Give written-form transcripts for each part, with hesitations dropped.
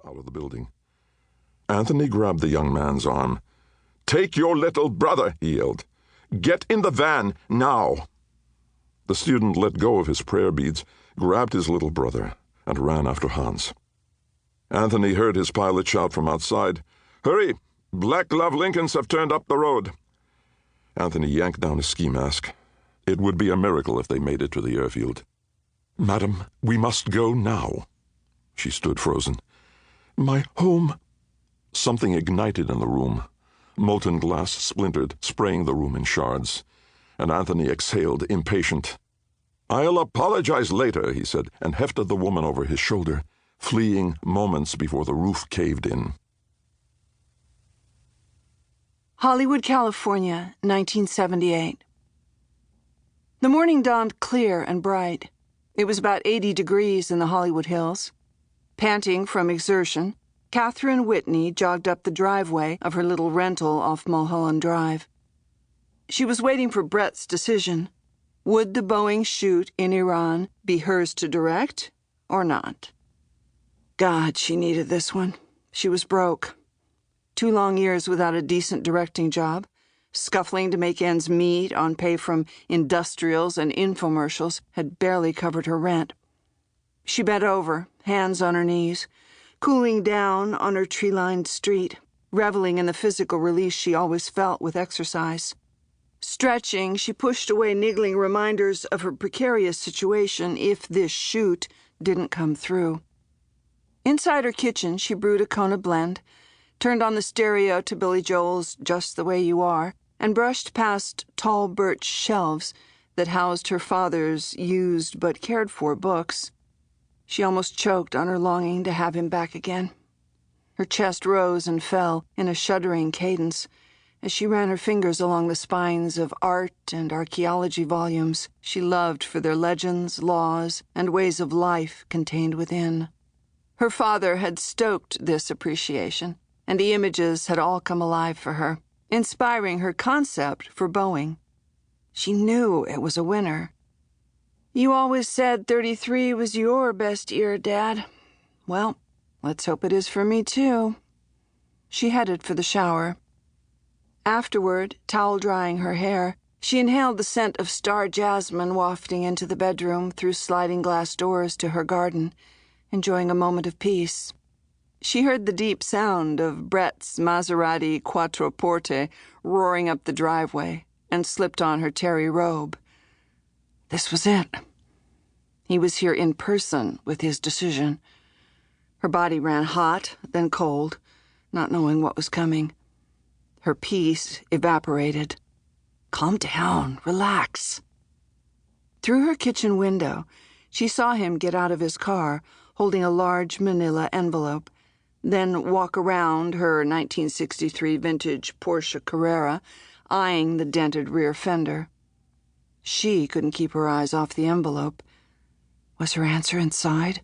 out of the building. Anthony grabbed the young man's arm. "Take your little brother," he yelled. "Get in the van, now." The student let go of his prayer beads, grabbed his little brother, and ran after Hans. Anthony heard his pilot shout from outside, "Hurry! Black Glove Lincolns have turned up the road." Anthony yanked down his ski mask. It would be a miracle if they made it to the airfield. "Madam, we must go now." She stood frozen. "My home—" Something ignited in the room. Molten glass splintered, spraying the room in shards. And Anthony exhaled, impatient. "I'll apologize later," he said, and hefted the woman over his shoulder, fleeing moments before the roof caved in. Hollywood, California, 1978. The morning dawned clear and bright. It was about 80 degrees in the Hollywood Hills. Panting from exertion, Kathryn Whitney jogged up the driveway of her little rental off Mulholland Drive. She was waiting for Brett's decision. Would the Boeing shoot in Iran be hers to direct or not? God, she needed this one. She was broke. 2 long years without a decent directing job, scuffling to make ends meet on pay from industrials and infomercials had barely covered her rent. She bent over, hands on her knees, cooling down on her tree-lined street, reveling in the physical release she always felt with exercise. Stretching, she pushed away niggling reminders of her precarious situation if this shoot didn't come through. Inside her kitchen, she brewed a Kona blend, turned on the stereo to Billy Joel's Just the Way You Are, and brushed past tall birch shelves that housed her father's used but cared-for books. She almost choked on her longing to have him back again. Her chest rose and fell in a shuddering cadence as she ran her fingers along the spines of art and archaeology volumes she loved for their legends, laws, and ways of life contained within. Her father had stoked this appreciation, and the images had all come alive for her, inspiring her concept for Boeing. She knew it was a winner. "You always said 33 was your best year, Dad. Well, let's hope it is for me, too." She headed for the shower. Afterward, towel-drying her hair, she inhaled the scent of star jasmine wafting into the bedroom through sliding glass doors to her garden, enjoying a moment of peace. She heard the deep sound of Brett's Maserati Quattroporte roaring up the driveway and slipped on her terry robe. This was it. He was here in person with his decision. Her body ran hot, then cold, not knowing what was coming. Her peace evaporated. Calm down, relax. Through her kitchen window, she saw him get out of his car, holding a large manila envelope, then walk around her 1963 vintage Porsche Carrera, eyeing the dented rear fender. She couldn't keep her eyes off the envelope. Was her answer inside?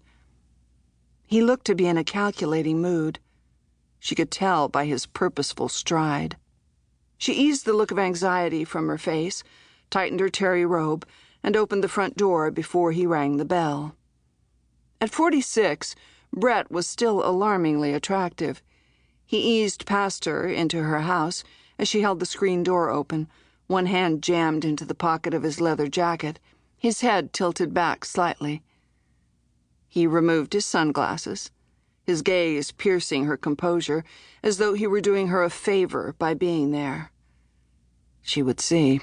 He looked to be in a calculating mood. She could tell by his purposeful stride. She eased the look of anxiety from her face, tightened her terry robe, and opened the front door before he rang the bell. At 46, Brett was still alarmingly attractive. He eased past her into her house as she held the screen door open, one hand jammed into the pocket of his leather jacket, his head tilted back slightly. He removed his sunglasses, his gaze piercing her composure, as though he were doing her a favor by being there. She would see.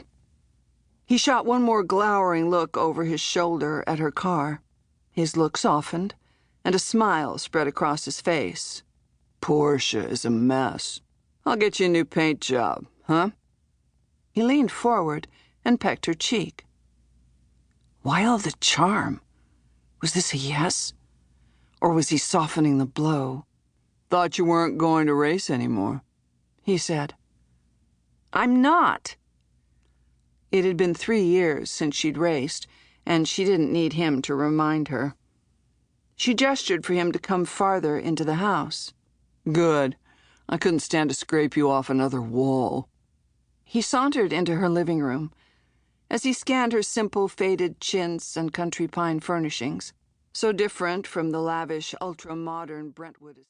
He shot one more glowering look over his shoulder at her car. His look softened, and a smile spread across his face. "Porsche is a mess. I'll get you a new paint job, huh?" He leaned forward and pecked her cheek. Why all the charm? Was this a yes? Or was he softening the blow? "Thought you weren't going to race anymore," he said. "I'm not." It had been 3 years since she'd raced, and she didn't need him to remind her. She gestured for him to come farther into the house. "Good. I couldn't stand to scrape you off another wall." He sauntered into her living room. As he scanned her simple faded chintz and country pine furnishings, so different from the lavish, ultra-modern Brentwood